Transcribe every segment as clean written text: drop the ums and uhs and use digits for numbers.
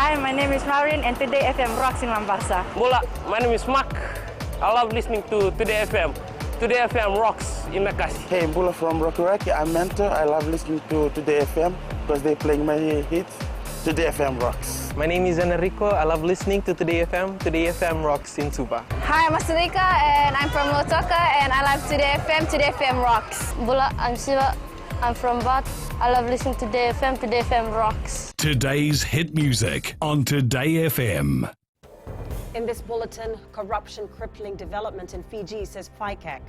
Hi, my name is Maureen and Today FM rocks in Mombasa. Mula, my name is Mark. I love listening to Today FM. Today FM rocks in Makassi. Hey, Bula from Rocky. I'm Mentor. I love listening to Today FM because they're playing my hits. Today FM rocks. My name is Enrico. I love listening to Today FM. Today FM rocks in Suba. Hi, I'm Asrika and I'm from Lotoka and I love Today FM. Today FM rocks. Bula, I'm Siva. I'm from Bath. I love listening to Today FM. Today FM rocks. Today's hit music on Today FM. In this bulletin, corruption crippling development in Fiji, says FICAC.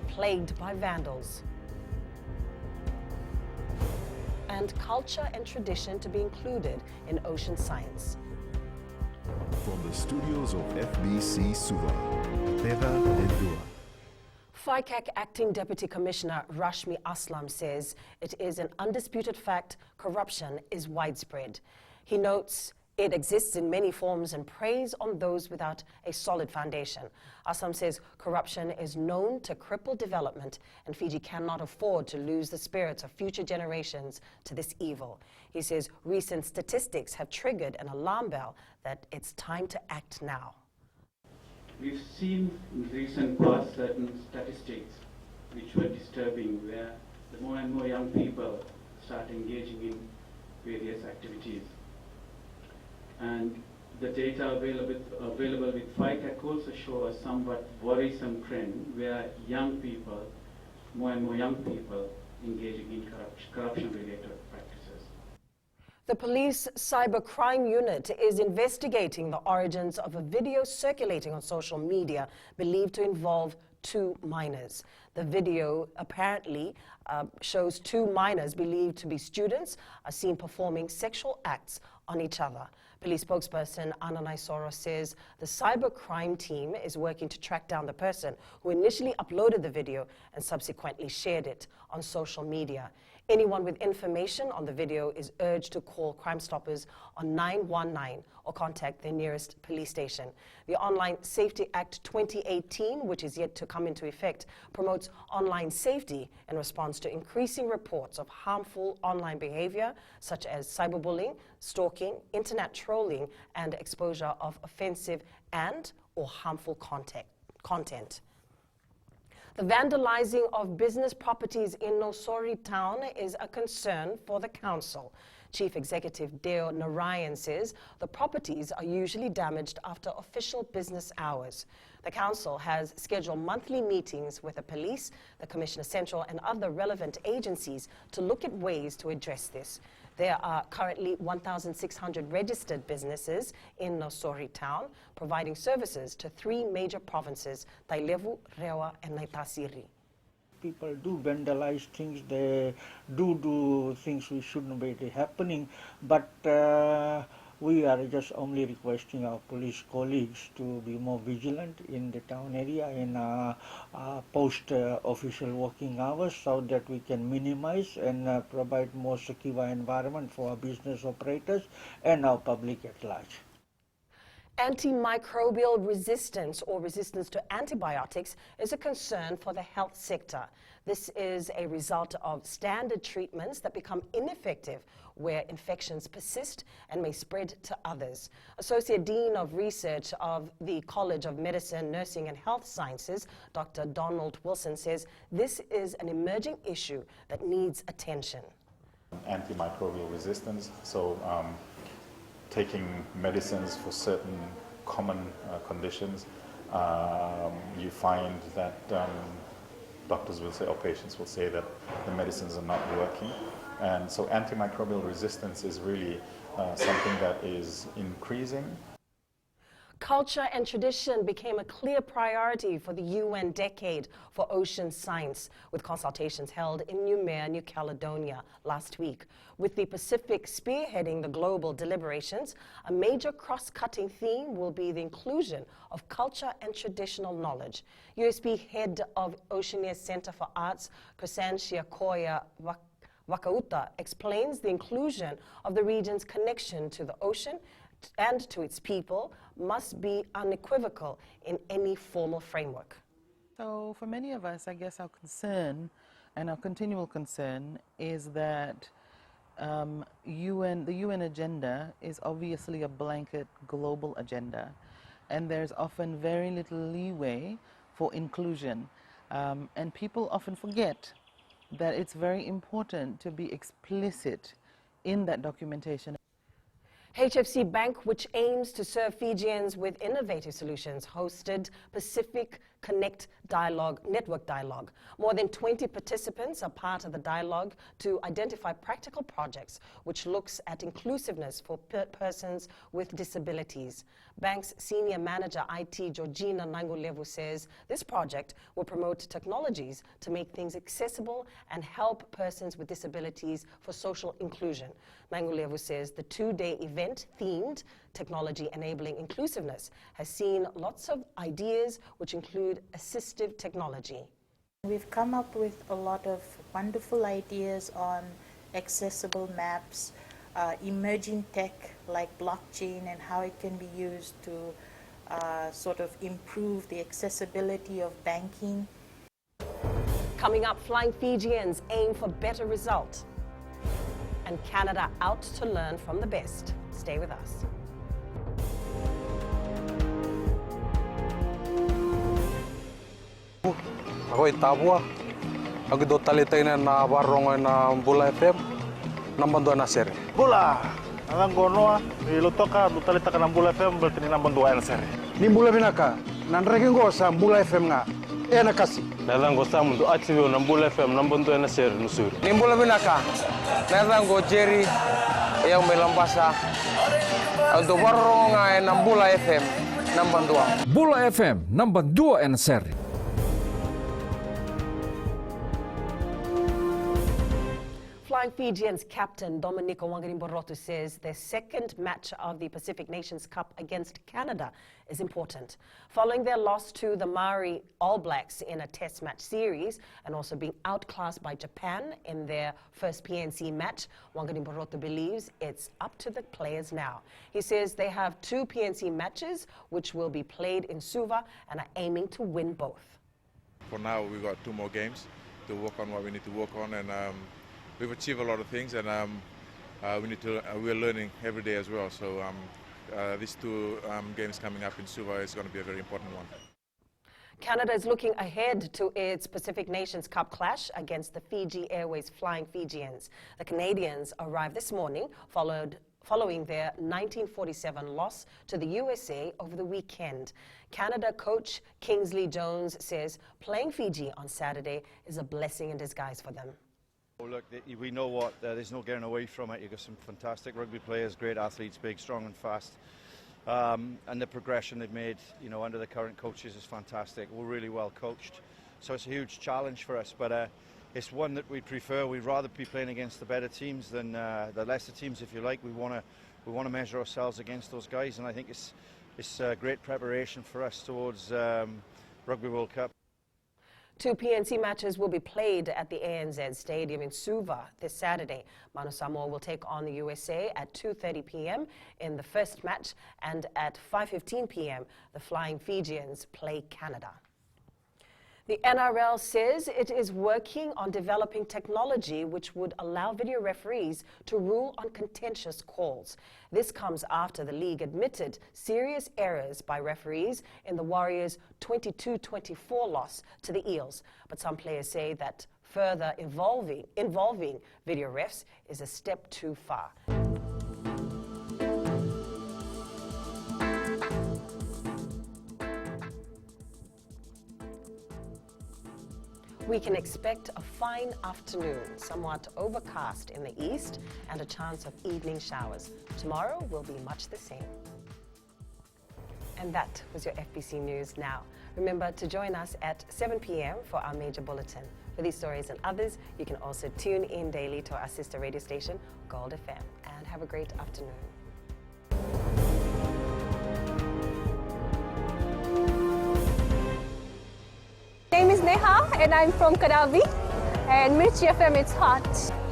Plagued by vandals. And culture and tradition to be included in ocean science. From the studios of FBC Suva, Teva Endua. FICAC Acting Deputy Commissioner Rashmi Aslam says it is an undisputed fact corruption is widespread. He notes it exists in many forms and preys on those without a solid foundation. Aslam says corruption is known to cripple development and Fiji cannot afford to lose the spirits of future generations to this evil. He says recent statistics have triggered an alarm bell that it's time to act now. We've seen in recent past certain statistics which were disturbing, where the more and more young people start engaging in various activities. And the data available with FICAC also show a somewhat worrisome trend where young people, more and more young people, engaging in corruption-related practices. The police cybercrime unit is investigating the origins of a video circulating on social media believed to involve 2 minors. The video apparently shows 2 minors believed to be students are seen performing sexual acts on each other. Police spokesperson Ananai Soro says the cybercrime team is working to track down the person who initially uploaded the video and subsequently shared it on social media. Anyone with information on the video is urged to call Crime Stoppers on 919 or contact their nearest police station. The Online Safety Act 2018, which is yet to come into effect, promotes online safety in response to increasing reports of harmful online behavior such as cyberbullying, stalking, internet trolling, and exposure of offensive and or harmful content. The vandalizing of business properties in Nosori town is a concern for the council. Chief Executive Deo Narayan says the properties are usually damaged after official business hours. The council has scheduled monthly meetings with the police, the Commissioner Central and other relevant agencies to look at ways to address this. There are currently 1,600 registered businesses in Nosori town, providing services to 3 major provinces, Tailevu, Rewa, and Naitasiri. People do vandalize things, they do things which shouldn't be happening, but we are just only requesting our police colleagues to be more vigilant in the town area in post-official working hours so that we can minimize and provide more secure environment for our business operators and our public at large. Antimicrobial resistance or resistance to antibiotics is a concern for the health sector. This is a result of standard treatments that become ineffective where infections persist and may spread to others. Associate Dean of Research of the College of Medicine, Nursing and Health Sciences, Dr. Donald Wilson, says this is an emerging issue that needs attention. Antimicrobial resistance, taking medicines for certain common conditions, you find that doctors will say, or patients will say that the medicines are not working. And so antimicrobial resistance is really something that is increasing. Culture and tradition became a clear priority for the UN Decade for Ocean Science, with consultations held in Noumea, New Caledonia last week. With the Pacific spearheading the global deliberations, a major cross-cutting theme will be the inclusion of culture and traditional knowledge. USB Head of Oceania Center for Arts, Crescentia Koya Wakauta, explains the inclusion of the region's connection to the ocean and to its people must be unequivocal in any formal framework. So for many of us, I guess our concern and our continual concern is that the UN agenda is obviously a blanket global agenda, and there's often very little leeway for inclusion. And people often forget that it's very important to be explicit in that documentation. HFC Bank, which aims to serve Fijians with innovative solutions, hosted Pacific Connect Network Dialogue. More than 20 participants are part of the dialogue to identify practical projects which looks at inclusiveness for persons with disabilities. Bank's senior manager IT Georgina Nangulevu says this project will promote technologies to make things accessible and help persons with disabilities for social inclusion. Nangulevu says the two-day event themed Technology Enabling Inclusiveness has seen lots of ideas which include assistive technology. We've come up with a lot of wonderful ideas on accessible maps, emerging tech like blockchain and how it can be used to sort of improve the accessibility of banking. Coming up, Flying Fijians aim for better results. And Canada out to learn from the best. Stay with us. Ako Tabua. Ako do talitay na warong na Bula FM. Nambando na sir. Bula. Ang gono ilutoka do talita ka ng Bula FM berarti nambando na sir. Ni Bula binaka. Nanregen go sa Bula FM nga. Na kasi. Nalang go sa mundo atibyo ng Bula FM nambando na sir nusur. Ni Bula binaka. Nalang go Jerry yang melambasa. Ang do warong nga ng Bula FM nambando. Bula FM nambando na sir. Flying Fijians captain Domenico Wangarimborotu says their second match of the Pacific Nations Cup against Canada is important. Following their loss to the Maori All Blacks in a test match series and also being outclassed by Japan in their first PNC match, Wangarimborotu believes it's up to the players now. He says they have 2 PNC matches which will be played in Suva and are aiming to win both. For now, we've got 2 more games to work on what we need to work on, and we've achieved a lot of things, and we're learning every day as well. So these 2 games coming up in Suva is going to be a very important one. Canada is looking ahead to its Pacific Nations Cup clash against the Fiji Airways Flying Fijians. The Canadians arrived this morning following their 1947 loss to the USA over the weekend. Canada coach Kingsley Jones says playing Fiji on Saturday is a blessing in disguise for them. Well, look, we know what, there's no getting away from it. You've got some fantastic rugby players, great athletes, big, strong and fast. And the progression they've made, under the current coaches is fantastic. We're really well coached. So it's a huge challenge for us, but it's one that we prefer. We'd rather be playing against the better teams than the lesser teams, if you like. We want to measure ourselves against those guys, and I think it's great preparation for us towards Rugby World Cup. 2 PNC matches will be played at the ANZ Stadium in Suva this Saturday. Manu Samoa will take on the USA at 2:30 p.m. in the first match, and at 5:15 p.m. the Flying Fijians play Canada. The NRL says it is working on developing technology which would allow video referees to rule on contentious calls. This comes after the league admitted serious errors by referees in the Warriors' 22-24 loss to the Eels. But some players say that further involving video refs is a step too far. We can expect a fine afternoon, somewhat overcast in the east, and a chance of evening showers. Tomorrow will be much the same. And that was your FBC News Now. Remember to join us at 7 p.m. for our major bulletin. For these stories and others, you can also tune in daily to our sister radio station, Gold FM. And have a great afternoon. My name is Neha and I'm from Karavi, and Mirchi FM it's hot.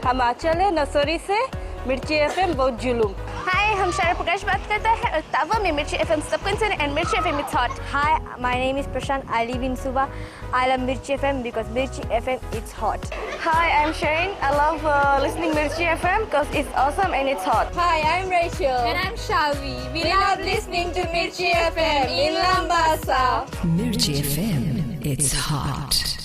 हम आंचल है नसोरी से मिर्ची FM बहुत जुलूम. Hi, हाय हम शायरा प्रकाश बात करता है और तावा में मिर्ची FM सबकंसन and Mirchi FM it's hot. Hi, my name is Prashant. I live in Suva. I love Mirchi FM because Mirchi FM it's hot. Hi, I'm Shane. I love listening Mirchi FM because it's awesome and it's hot. Hi, I'm Rachel. And I'm Shavi. We love listening to Mirchi FM in Lambasa. Mirchi FM, it's hot.